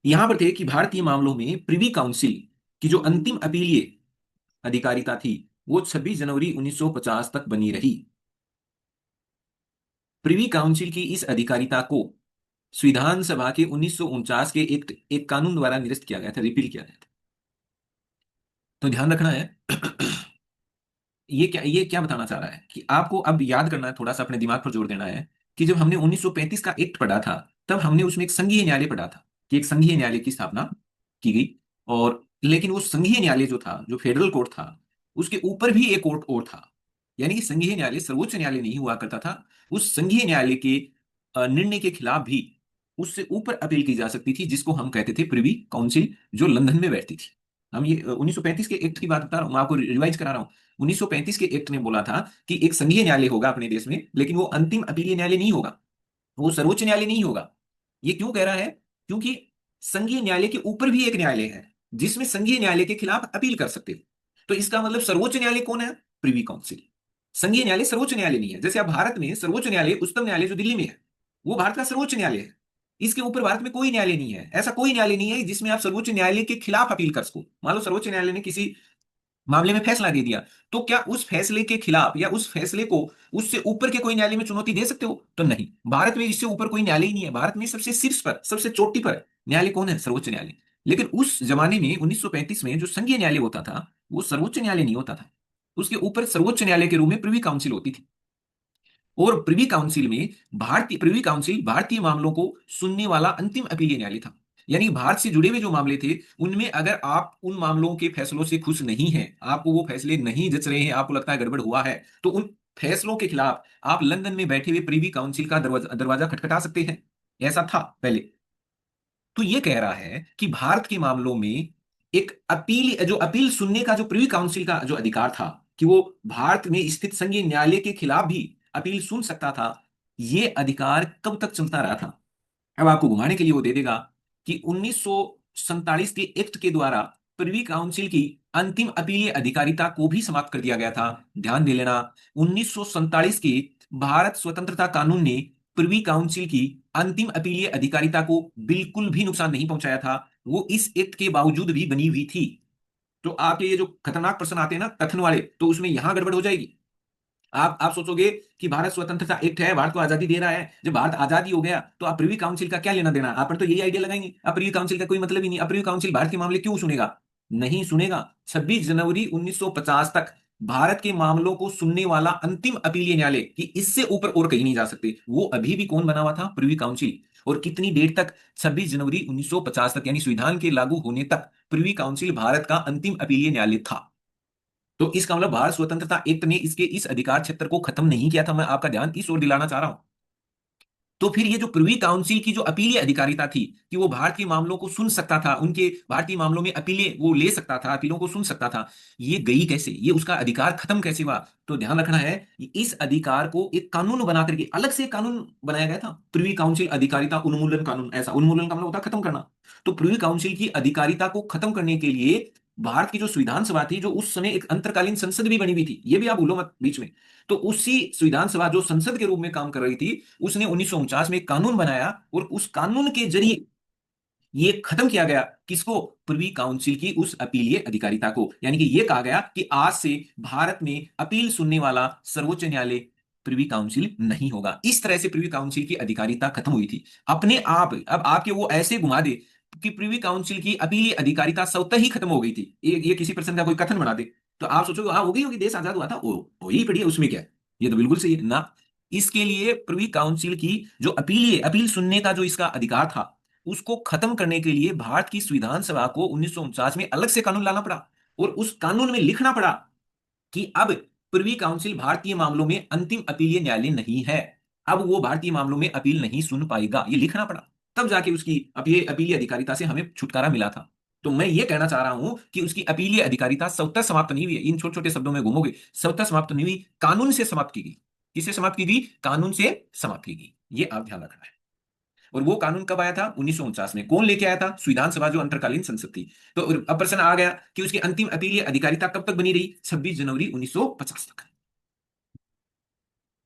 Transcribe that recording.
यहां पर थे कि भारतीय मामलों में प्रिवी काउंसिल की जो अंतिम अपीलीय अधिकारिता थी वो 26 जनवरी 1950 तक बनी रही। प्रिवी काउंसिल की इस अधिकारिता को संविधान सभा के 1949 के एक कानून द्वारा निरस्त किया गया था, रिपील किया गया था। तो ध्यान रखना है। ये क्या बताना चाह रहा है कि आपको अब याद करना है, थोड़ा सा अपने दिमाग पर जोर देना है कि जब हमने 1935 का एक्ट पढ़ा था तब हमने उसमें एक संघीय न्यायालय पढ़ा था कि एक संघीय न्यायालय की स्थापना की गई। और लेकिन वो संघीय न्यायालय जो था, जो फेडरल कोर्ट था, उसके ऊपर भी एक कोर्ट और था। यानी कि संघीय न्यायालय सर्वोच्च न्यायालय नहीं हुआ करता था। उस संघीय न्यायालय के निर्णय के खिलाफ भी उससे ऊपर अपील की जा सकती थी, जिसको हम कहते थे प्रिवी काउंसिल, जो लंदन में बैठती थी। हम ये 1935 के एक्ट की बात बता रहा हूँ, मैं आपको रिवाइज करा रहा हूँ। 1935 के एक्ट ने बोला था कि एक संघीय न्यायालय होगा अपने देश में, लेकिन वो अंतिम अपीलीय न्यायालय नहीं होगा, वो सर्वोच्च न्यायालय नहीं होगा। ये क्यों कह रहा है? क्योंकि संघीय न्यायालय के ऊपर भी एक न्यायालय है जिसमें संघीय न्यायालय के खिलाफ अपील कर सकते हो। तो इसका मतलब सर्वोच्च न्यायालय कौन है? Privy council. संघीय न्यायालय सर्वोच्च न्यायालय नहीं है। जैसे अब भारत में सर्वोच्च न्यायालय, उच्चतम न्यायालय जो दिल्ली में है, वो भारत का सर्वोच्च न्यायालय है। इसके ऊपर भारत में कोई न्यायालय नहीं है। ऐसा कोई न्यायालय नहीं है जिसमें आप सर्वोच्च न्यायालय के खिलाफ अपील कर सको। मान लो सर्वोच्च न्यायालय ने किसी मामले में फैसला दे दिया, तो क्या उस फैसले के खिलाफ या उस फैसले को उससे ऊपर के कोई न्यायालय में चुनौती दे सकते हो? तो नहीं, भारत में इससे ऊपर कोई न्यायालय ही नहीं है। भारत में सबसे शीर्ष पर, सबसे चोटी पर न्यायालय कौन है? सर्वोच्च न्यायालय। लेकिन उस जमाने में 1935 में जो संघीय न्यायालय होता था वो सर्वोच्च न्यायालय नहीं होता था। उसके ऊपर सर्वोच्च न्यायालय के रूप में प्रिवी काउंसिल होती थी। और प्रिवी काउंसिल में भारतीय प्रिवी काउंसिल भारतीय मामलों को सुनने वाला अंतिम अपीलीय न्यायालय था। यानी भारत से जुड़े हुए जो मामले थे उनमें अगर आप उन मामलों के फैसलों से खुश नहीं हैं, आपको वो फैसले नहीं जच रहे हैं, आपको लगता है गड़बड़ हुआ है, तो उन फैसलों के खिलाफ आप लंदन में बैठे हुए प्रिवी काउंसिल का दरवाजा दरवाजा खटखटा सकते हैं। ऐसा था पहले। तो ये कह रहा है कि भारत के मामलों में एक अपील, जो अपील सुनने का जो प्रिवी काउंसिल का जो अधिकार था कि वो भारत में स्थित संघीय न्यायालय के खिलाफ भी अपील सुन सकता था, ये अधिकार कब तक चलता रहा था? अब आपको घुमाने के लिए वो दे देगा कि 1947 के एक्ट के द्वारा प्रिवी काउंसिल की अंतिम अपीलीय अधिकारिता को भी समाप्त कर दिया गया था। ध्यान दे लेना, 1947 के भारत स्वतंत्रता कानून ने प्रिवी काउंसिल की अंतिम अपीलीय अधिकारिता को बिल्कुल भी नुकसान नहीं पहुंचाया था। वो इस एक्ट के बावजूद भी बनी हुई थी। तो आपके ये जो खतरनाक प्रश्न आते हैं ना कथन वाले, तो उसमें यहां गड़बड़ हो जाएगी। आप सोचोगे कि भारत स्वतंत्रता एक्ट है, भारत को आजादी दे रहा है, जब भारत आजादी हो गया तो आप प्रिवी काउंसिल का क्या लेना देना? आप तो यही आइडिया लगाएंगे, अब प्रिवी काउंसिल का कोई मतलब ही नहीं, अब प्रिवी काउंसिल भारत के मामले क्यों सुनेगा? नहीं सुनेगा। 26 जनवरी 1950 तक भारत के मामलों को सुनने वाला अंतिम अपीलीय न्यायालय, कि इससे ऊपर और कहीं नहीं जा सकते, वो अभी भी कौन बना हुआ था? Privy council. और कितनी देर तक? 26 जनवरी 1950 तक, यानी संविधान के लागू होने तक प्रिवी काउंसिल भारत का अंतिम अपीलीय न्यायालय था। तो इसका मतलब भारत स्वतंत्रता एक्ट ने इसके इस अधिकार क्षेत्र को खत्म नहीं किया था। मैं आपका ध्यान इस ओर दिलाना चाह रहा हूं। तो फिर ये जो प्रिवी काउंसिल की जो अपीलीय अधिकारिता थी कि वो भारतीय मामलों को सुन सकता था, उनके भारतीय मामलों में अपीलें वो ले सकता था, अपीलों को सुन सकता था, ये गई कैसे? ये उसका अधिकार खत्म कैसे हुआ? तो ध्यान रखना है, इस अधिकार को एक कानून बना करके अलग से एक कानून बनाया गया था, प्रिवी काउंसिल अधिकारिता उन्मूलन कानून। ऐसा उन्मूलन का मतलब होता है खत्म करना। तो प्रिवी काउंसिल की अधिकारिता को खत्म करने के लिए भारत की जो संविधान सभा थी, जो उस समय एक अंतरकालीन संसद भी बनी हुई थी, ये भी आप भूलो मत बीच में। तो उसी संविधान सभा जो संसद के रूप में काम कर रही थी, उसने 1949 में एक कानून बनाया और उस कानून के जरिए ये खत्म किया गया किसको? प्रिवी काउंसिल की उस अपीलीय अधिकारिता को। यानी कि ये कहा गया कि आज से भारत में अपील सुनने वाला सर्वोच्च न्यायालय प्रिवी काउंसिल नहीं होगा। इस तरह से प्रिवी काउंसिल की अधिकारिता खत्म हुई थी अपने आप। अब आपके वो ऐसे घुमा दे कि प्रिवी काउंसिल की अपीलीय अधिकारिता स्वतः ही खत्म हो गई थी, ये किसी पर्सन का कोई कथन बना दे, तो आप सोचोगे हाँ हो गई होगी, देश आजाद हुआ था, ओ हो ही पड़ी है, उसमें क्या है? ये तो बिल्कुल सही है ना। इसके लिए प्रिवी काउंसिल की जो अपील सुनने का जो इसका अधिकार था, उसको खत्म करने के लिए भारत की संविधान सभा को 1949 में अलग से कानून लाना पड़ा और उस कानून में लिखना पड़ा कि अब प्रिवी काउंसिल भारतीय मामलों में अंतिम अपीलीय न्यायालय नहीं है। अब वो भारतीय मामलों में अपील नहीं सुन पाएगा, ये लिखना पड़ा। तब जाके उसकी अपीलीय अधिकारिता से हमें छुटकारा मिला था। तो मैं ये कहना चाह रहा हूं कि उसकी अपीलीय अधिकारिता स्वतः समाप्त नहीं हुई है। इन छोटे छोटे शब्दों में घूमोगे, स्वतः समाप्त नहीं हुई, कानून से समाप्त की गई। किससे समाप्त की गई? कानून से समाप्त की गई। ये आप ध्यान रखना है। और वो कानून कब आया था? 1949 में। कौन लेके आया था? संविधान सभा जो अंतरकालीन संसद थी। तो अब प्रश्न आ गया कि उसकी अंतिम अपीलीय अधिकारिता कब तक बनी रही? 26 जनवरी 1950 तक।